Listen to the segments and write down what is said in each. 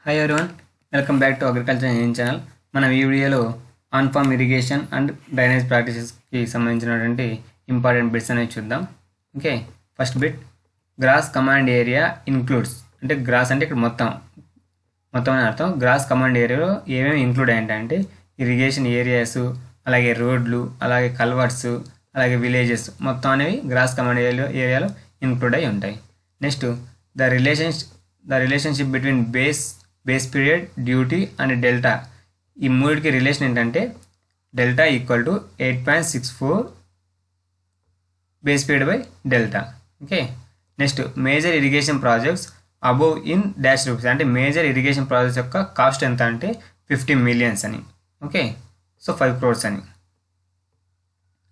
Hi everyone, welcome back to agriculture engineering channel. మనం ఈ వీడియోలో on farm irrigation and drainage ప్రాక్టీసెస్కి సంబంధించినటువంటి ఇంపార్టెంట్ బిట్స్ అనేవి చూద్దాం. Okay, first bit, gross command area includes. అంటే గ్రాస్ అంటే ఇక్కడ మొత్తం అని అర్థం. గ్రాస్ కమాండ్ ఏరియాలో ఏమేమి ఇంక్లూడ్ అయ్యాయంటే ఇరిగేషన్ ఏరియాస్, అలాగే రోడ్లు, అలాగే కల్వర్ట్స్, అలాగే విలేజెస్ మొత్తం అనేవి గ్రాస్ కమాండ్ ఏరియాలో ఇంక్లూడ్ అయి ఉంటాయి. Next, the relationship between base period, duty and delta. ఈ మూడికి రిలేషన్ ఏంటంటే delta equal to 8.64 base period by delta. Okay, next, major irrigation projects above in dash rupees. అంటే మేజర్ ఇరిగేషన్ ప్రాజెక్ట్స్ యొక్క cost ఎంత అంటే 50 millions అని. ఓకే, సో 5 crores అని.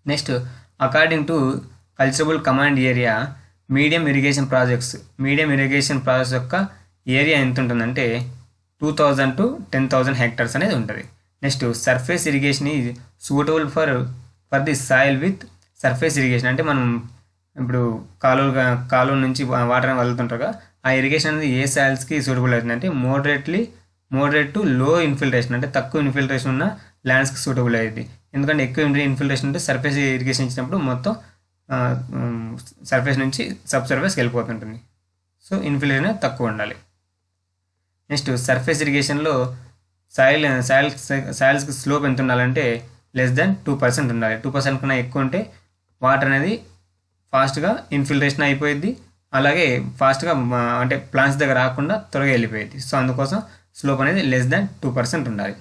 Next, according to culturable command area medium irrigation projects యొక్క area ఎంత ఉంటుందంటే 2000 to 10,000 hectares అనేది ఉంటుంది. Next, surface irrigation is suitable for the soil with surface irrigation. అంటే మనం ఇప్పుడు కాలువ నుంచి వాటర్ వదులుతుంటారుగా, ఆ ఇరిగేషన్ అనేది ఏ సాయిల్స్కి సూటబుల్ అవుతుంది అంటే మోడరేట్ టు లో ఇన్ఫిల్ట్రేషన్, అంటే తక్కువ ఇన్ఫిల్ట్రేషన్ ఉన్న ల్యాండ్స్కి సూటబుల్ అయ్యింది. ఎందుకంటే ఎక్కువ ఇన్ఫిల్ట్రేషన్ ఉంటే సర్ఫేస్ ఇరిగేషన్ ఇచ్చినప్పుడు మొత్తం సర్ఫేస్ నుంచి సబ్ సర్ఫేస్కి వెళ్ళిపోతుంటుంది. సో ఇన్ఫిల్ట్రేషన్ తక్కువ ఉండాలి. నెక్స్ట్, సర్ఫేస్ ఇరిగేషన్లో సాయిల్స్కి స్లోప్ ఎంత ఉండాలంటే <2% ఉండాలి. 2% కన్నా ఎక్కువ ఉంటే వాటర్ అనేది ఫాస్ట్గా ఇన్ఫిల్ట్రేషన్ అయిపోయింది, అలాగే ఫాస్ట్గా అంటే ప్లాంట్స్ దగ్గర రాకుండా త్వరగా వెళ్ళిపోయింది. సో అందుకోసం స్లోప్ అనేది <2% ఉండాలి.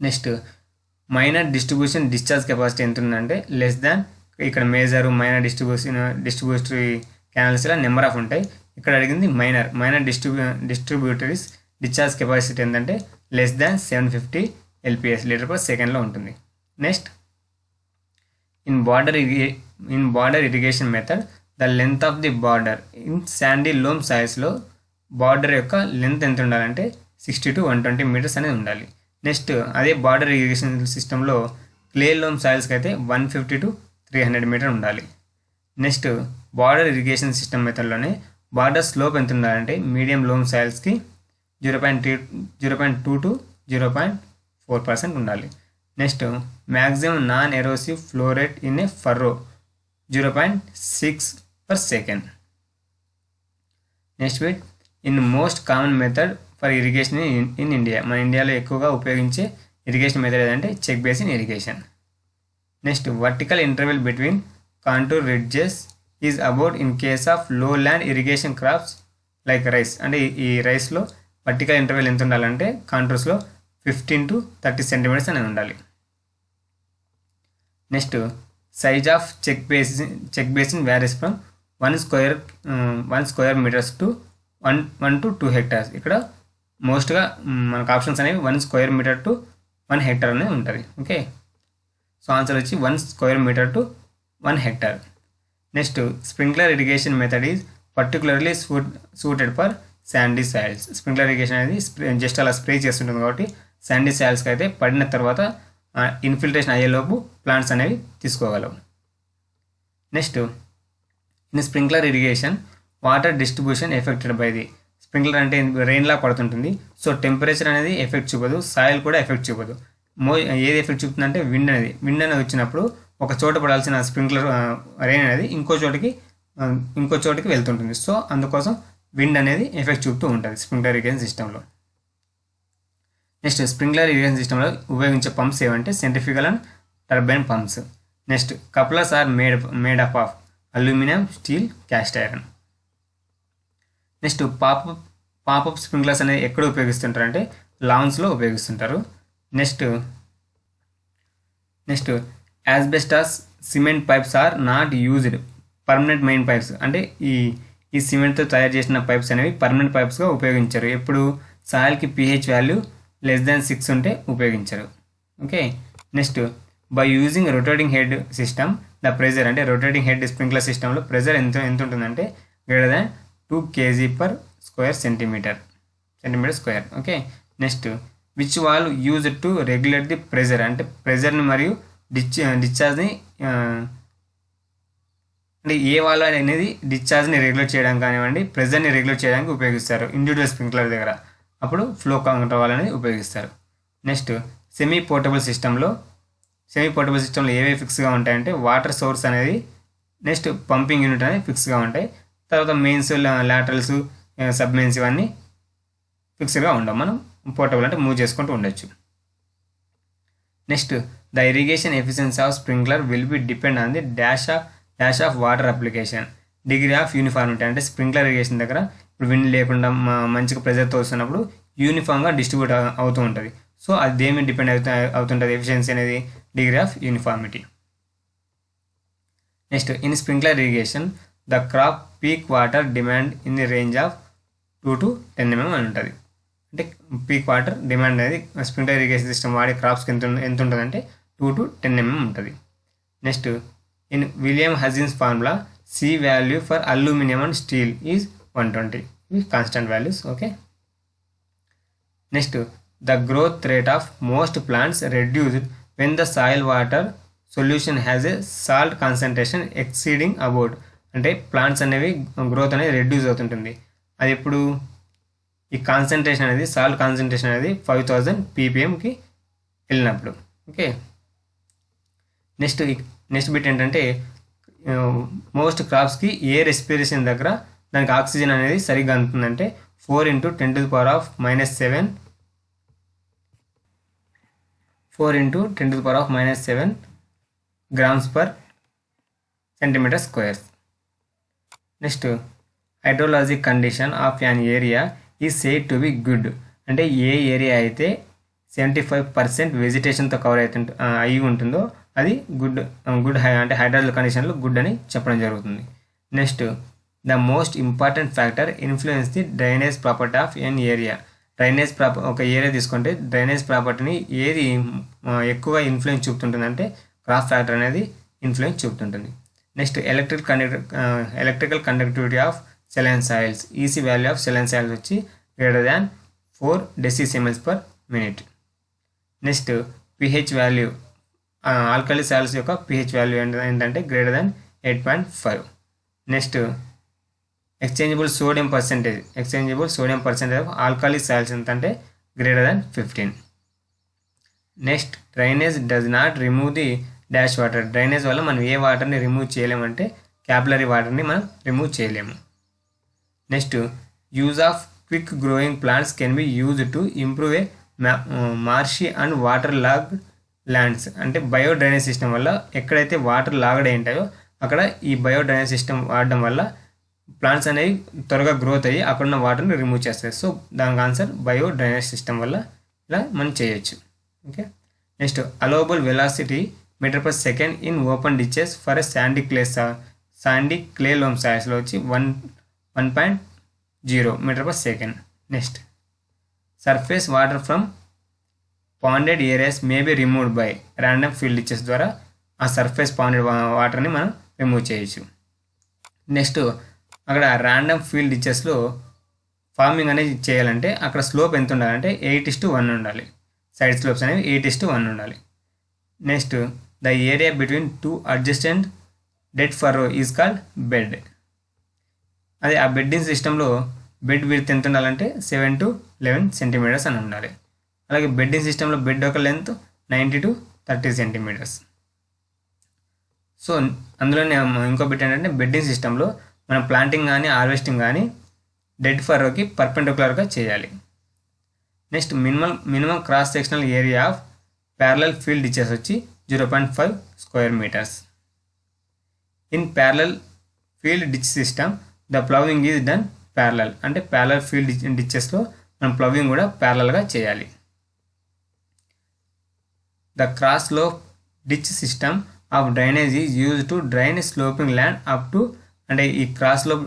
Next, minor distribution discharge capacity ఎంత ఉందంటే ఇక్కడ మేజర్, మైనర్ డిస్ట్రిబ్యూటరీ కెనాల్స్ ఇలా నెంబర్ ఆఫ్ ఉంటాయి. ఇక్కడ అడిగింది మైనర్ డిస్ట్రిబ్యూటరీస్ డిశ్చార్జ్ కెపాసిటీ ఏంటంటే <750 LPS లీటర్ పర్ సెకండ్లో ఉంటుంది. Next, in border irrigation method the length of the border in sandy loam సాయిల్స్లో బార్డర్ యొక్క లెంత్ ఎంత ఉండాలంటే 60 to 120 meters అనేది ఉండాలి. నెక్స్ట్, అదే బార్డర్ ఇరిగేషన్ సిస్టంలో క్లే లోమ్ సాయిల్స్కి అయితే 150 to 300 meters ఉండాలి. నెక్స్ట్, బార్డర్ ఇరిగేషన్ సిస్టమ్ మెథడ్లోనే బార్డర్ స్లోప్ ఎంత ఉండాలంటే మీడియం లోమ్ సాయిల్స్కి 0.2 to 0.4% ఉండాలి. Next, maximum non erosive flow rate in a furrow 0.6 per second. Next bit, in most common method for irrigation in India. మన ఇండియాలో ఎక్కువగా ఉపయోగించే ఇరిగేషన్ మెథడ్ ఏదంటే check basin irrigation. Next, vertical interval between contour ridges is about in case of low land irrigation crops like rice. అంటే ఈ రైస్లో vertical interval ఎంత ఉండాలంటే కాంటూర్స్లో 15 to 30 centimeters అనేది ఉండాలి. Next, size of check basin varies from 1 square meters to 1 to 2 hectares. ఇక్కడ మోస్ట్గా మనకు options అనేవి 1 square meter to 1 hectare అనేది ఉంటుంది. ఓకే, సో ఆన్సర్ వచ్చి 1 square meter to 1 hectare. Next, sprinkler irrigation method is particularly suited for Sandy soils. Sprinkler irrigation అనేది just అలా spray చేస్తుంటుంది కాబట్టి శాండీ సాయిల్స్కి అయితే పడిన తర్వాత ఇన్ఫిల్ట్రేషన్ అయ్యేలోపు ప్లాంట్స్ అనేవి తీసుకోగలవు. Next, in sprinkler irrigation water distribution affected by the. Sprinkler అంటే రెయిన్లా పడుతుంటుంది, సో టెంపరేచర్ అనేది ఎఫెక్ట్ చూపదు, సాయిల్ కూడా ఎఫెక్ట్ చూపదు. ఏది ఎఫెక్ట్ చూపుతుందంటే విండ్ అనేది వచ్చినప్పుడు ఒక చోట పడాల్సిన స్ప్రింక్లర్ రెయిన్ అనేది ఇంకో చోటికి వెళ్తుంటుంది. సో అందుకోసం విండ్ అనేది ఎఫెక్ట్ చూపుతూ ఉంటుంది స్ప్రింక్లర్ ఇరిగేషన్ సిస్టంలో. నెక్స్ట్, స్ప్రింక్లర్ ఇరిగేషన్ సిస్టంలో ఉపయోగించే పంప్స్ ఏమంటే centrifugal and turbine pumps. Next, couplers are made up of aluminium, steel, cast iron. Next, pop up sprinklers అనేది ఎక్కడ ఉపయోగిస్తుంటారు అంటే లాన్స్లో ఉపయోగిస్తుంటారు. Next, asbestos cement pipes are not used permanent main pipes. అంటే ఈ సిమెంట్తో తయారు చేసిన పైప్స్ అనేవి పర్మనెంట్ పైప్స్గా ఉపయోగించారు. ఎప్పుడు సాయిల్కి pH వాల్యూ <6 ఉంటే ఉపయోగించరు. Okay, next, by using rotating head system the pressure. అంటే రొటేటింగ్ హెడ్ స్ప్రింక్లర్ సిస్టంలో ప్రెజర్ ఎంత ఉంటుందంటే <2 kg/square centimeter. Okay, next, which valve use to regulate the pressure. అంటే ప్రెజర్ని మరియు డిశ్చార్జ్ని అంటే ఏ వాల్వ్ అనేది డిశ్చార్జ్ని రెగ్యులేట్ చేయడానికి కానివ్వండి, ప్రెజర్ని రెగ్యులేట్ చేయడానికి ఉపయోగిస్తారు ఇండివిజువల్ స్ప్రింక్లర్ దగ్గర. అప్పుడు ఫ్లో కంట్రోల్ వాల్ అనేది ఉపయోగిస్తారు. నెక్స్ట్ సెమీ పోర్టబుల్ సిస్టంలో ఏవేవి ఫిక్స్గా ఉంటాయంటే వాటర్ సోర్స్ అనేది, నెక్స్ట్ పంపింగ్ యూనిట్ అనేది ఫిక్స్గా ఉంటాయి. తర్వాత మెయిన్స్, లాటరల్స్, సబ్ మెయిన్స్ ఇవన్నీ ఫిక్స్డ్గా ఉండవు, మనం పోర్టబుల్ అంటే మూవ్ చేసుకుంటూ ఉండొచ్చు. Next the irrigation efficiency of sprinkler will be depend on the dash of water application, degree of uniformity. అంటే స్ప్రింక్లర్ ఇరిగేషన్ దగ్గర ఇప్పుడు విండ్ లేకుండా మంచిగా ప్రెజర్తో వస్తున్నప్పుడు యూనిఫామ్గా డిస్ట్రిబ్యూట్ అవుతూ ఉంటుంది. సో అది దేని మీద డిపెండ్ అవుతుంటుంది ఎఫిషియన్సీ అనేది, degree of uniformity. Next in sprinkler irrigation the crop peak water demand in the range of 2 to 10 mm అని ఉంటుంది. అంటే పీక్ వాటర్ డిమాండ్ అనేది స్ప్రింక్లర్ ఇరిగేషన్ సిస్టమ్ వాడే క్రాప్స్కి ఎంత ఉంటుందంటే 2 to 10 mm ఉంటుంది. Next in William Hazen's formula C value for aluminium and steel is 120, ఇవి constant values. Okay. Next the growth rate of most plants reduced when the soil water solution has a salt concentration exceeding about. అంటే plants అనేవి growth అనేది reduce అవుతుంటుంది. అది ఇప్పుడు ఈ concentration అనేది, salt concentration అనేది 5000 ppmకి వెళ్ళినప్పుడు. ఓకే. నెక్స్ట్ బిట్ ఏంటంటే మోస్ట్ క్రాప్స్కి ఏ రెస్పిరేషన్ దగ్గర దానికి ఆక్సిజన్ అనేది సరిగ్గా అందుతుందంటే 4 × 10⁻⁷ grams per centimeter square. Next hydrologic condition of an area is said to be good. అంటే ఏ ఏరియా అయితే 75% వెజిటేషన్తో కవర్ అయి ఉంటుందో అది గుడ్ అంటే హైడ్రాలజిక్ కండిషన్లో గుడ్ అని చెప్పడం జరుగుతుంది. Next the most important factor influence the drainage property of an area. ఒక ఏరియా తీసుకుంటే డ్రైనేజ్ ప్రాపర్టీని ఏది ఎక్కువగా ఇన్ఫ్లుయెన్స్ చూపుతుంటుందంటే క్రాప్ ఫ్యాక్టర్ అనేది ఇన్ఫ్లుయెన్స్ చూపుతుంటుంది. Next electrical conductivity of saline soils, EC value of saline soils వచ్చి greater than 4 dB/min. Next pH value, alkali soils యొక్క pH వాల్యూ ఏంటంటే greater than 8.5. Next exchangeable sodium percentage of alkali soils ఎంతంటే greater than 15. Next drainage does not remove the dash water. Drainage వల్ల మనం ఏ వాటర్ని remove చేయలేమంటే capillary వాటర్ని మనం remove చేయలేము. Next use of quick growing plants can be used to improve a marshy and water log lands. అంటే bio drainage system వల్ల ఎక్కడైతే water లాగడ్ అయి ఉంటాయో అక్కడ ఈ బయో డ్రైనేజ్ సిస్టమ్ వాడడం వల్ల ప్లాంట్స్ అనేవి త్వరగా గ్రోత్ అయ్యి అక్కడున్న వాటర్ని రిమూవ్ చేస్తాయి. సో దానికి ఆన్సర్ బయో డ్రైనేజ్ సిస్టమ్ వల్ల ఇలా మనం చేయొచ్చు. Okay. Next allowable velocity m/s in open ditches for a sandy clay loam సాయిల్స్లో వచ్చి 1.0 m/s. Next surface water from ponded areas may be removed by random field ditches ద్వారా ఆ surface పాండెడ్ వాటర్ని మనం రిమూవ్ చేయొచ్చు. నెక్స్ట్ అక్కడ ర్యాండమ్ ఫీల్డ్ డిచెస్లో ఫార్మింగ్ అనేది చేయాలంటే అక్కడ స్లోప్ ఎంత ఉండాలంటే 8:1 ఉండాలి. సైడ్ స్లోప్స్ అనేవి 8:1 ఉండాలి. Next the area between 2 అడ్జస్టెంట్ dead furrow is called bed. అదే ఆ బెడ్డింగ్ సిస్టంలో బెడ్ విడ్త్ ఎంత ఉండాలంటే 7 to 11 centimeters అని ఉండాలి. అలాగే బెడ్డింగ్ సిస్టంలో బెడ్ యొక్క లెంత్ 90 to 30 centimeters. సో అందులోనే ఇంకో బిట్ ఏంటంటే బెడ్డింగ్ సిస్టంలో మనం ప్లాంటింగ్ కానీ హార్వెస్టింగ్ కానీ డెడ్ ఫర్రోకి పర్పెండిక్యులర్గా చేయాలి. Next minimum cross sectional area of parallel field ditches వచ్చి 0.5 square meters. In parallel field ditch system the ploughing is done parallel. అంటే ప్యారలల్ ఫీల్డ్ డిచెస్లో మనం ప్లవింగ్ కూడా ప్యారలల్గా చేయాలి. The cross slope ditch system of drainage is use to drain sloping land up to. అంటే ఈ cross slope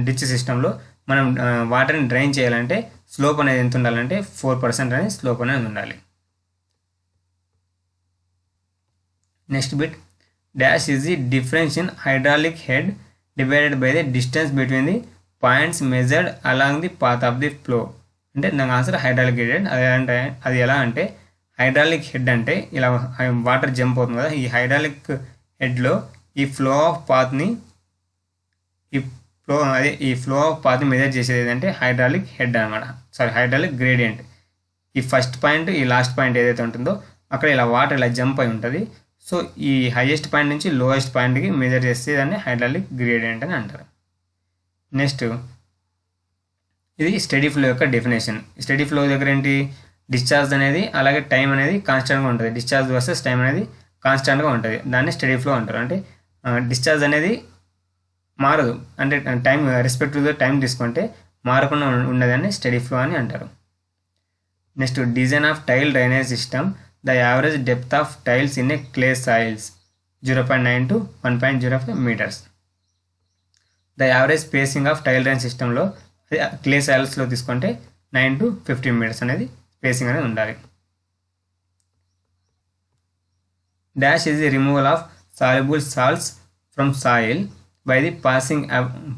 ditch సిస్టంలో మనం వాటర్ని డ్రైన్ చేయాలంటే స్లోప్ అనేది ఎంత ఉండాలంటే 4% అనేది స్లోప్ అనేది ఉండాలి. Next bit dash is the difference in hydraulic head divided by the distance between the points measured along the path of the flow. అంటే నాకు ఆన్సర్ హైడ్రాలిక్ హెడ్. అది ఎలా అంటే హైడ్రాలిక్ హెడ్ అంటే ఇలా వాటర్ జంప్ అవుతుంది కదా, ఈ హైడ్రాలిక్ హెడ్లో ఈ ఫ్లో ఆఫ్ పాత్ని ఈ అదే ఈ ఫ్లో ఆఫ్ పాత్ మెజర్ చేసేది ఏంటంటే హైడ్రాలిక్ హెడ్ అనమాట, హైడ్రాలిక్ గ్రేడియంట్. ఈ ఫస్ట్ పాయింట్ ఈ లాస్ట్ పాయింట్ ఏదైతే ఉంటుందో అక్కడ ఇలా వాటర్ ఇలా జంప్ అయి ఉంటుంది. సో ఈ హైయెస్ట్ పాయింట్ నుంచి లోయెస్ట్ పాయింట్కి మెజర్ చేస్తే దాన్ని హైడ్రాలిక్ గ్రేడియంట్ అని అంటారు. నెక్స్ట్ ఇది స్టడీ ఫ్లో యొక్క డెఫినేషన్. స్టడీ ఫ్లో దగ్గర ఏంటి, డిశ్చార్జ్ అనేది అలాగే టైం అనేది కాన్స్టెంట్గా ఉంటుంది. డిశ్చార్జ్ వర్సెస్ టైం అనేది కాన్స్టెంట్గా ఉంటుంది, దాన్ని స్టడీ ఫ్లో అంటారు. అంటే డిశ్చార్జ్ అనేది మారదు, అంటే టైం రెస్పెక్టివ్ టైం తీసుకుంటే మారకుండా ఉండదని స్టడీ ఫ్లో అని అంటారు. Next design of tile drainage system. The average depth of tiles in a clay soils 0.9 to 1.05 meters. The average spacing of tile drain సిస్టంలో క్లే సాయిల్స్లో తీసుకుంటే 9 to 15 meters అనేది spacing అనేది ఉండాలి. Dash is the removal of soluble salts from soil by the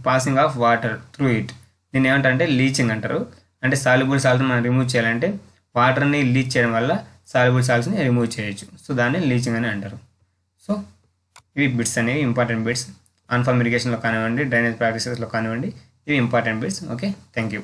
passing of water through it. దీన్ని ఏమంటారంటే leaching అంటారు. అంటే సాల్యుబుల్ సాల్ట్ని మనం రిమూవ్ చేయాలంటే వాటర్ని లీచ్ చేయడం వల్ల సాల్యుబుల్ సాల్ట్స్ని రిమూవ్ చేయొచ్చు. సో దాన్ని లీచింగ్ అని అంటారు. సో ఇవి బిట్స్ అనేవి ఇంపార్టెంట్ బిట్స్. అన్ఫార్మ్ ఇరిగేషన్లో కానివ్వండి, డ్రైనేజ్ ప్రాక్టీసెస్లో కానివ్వండి, ఇవి important bits. Okay, thank you.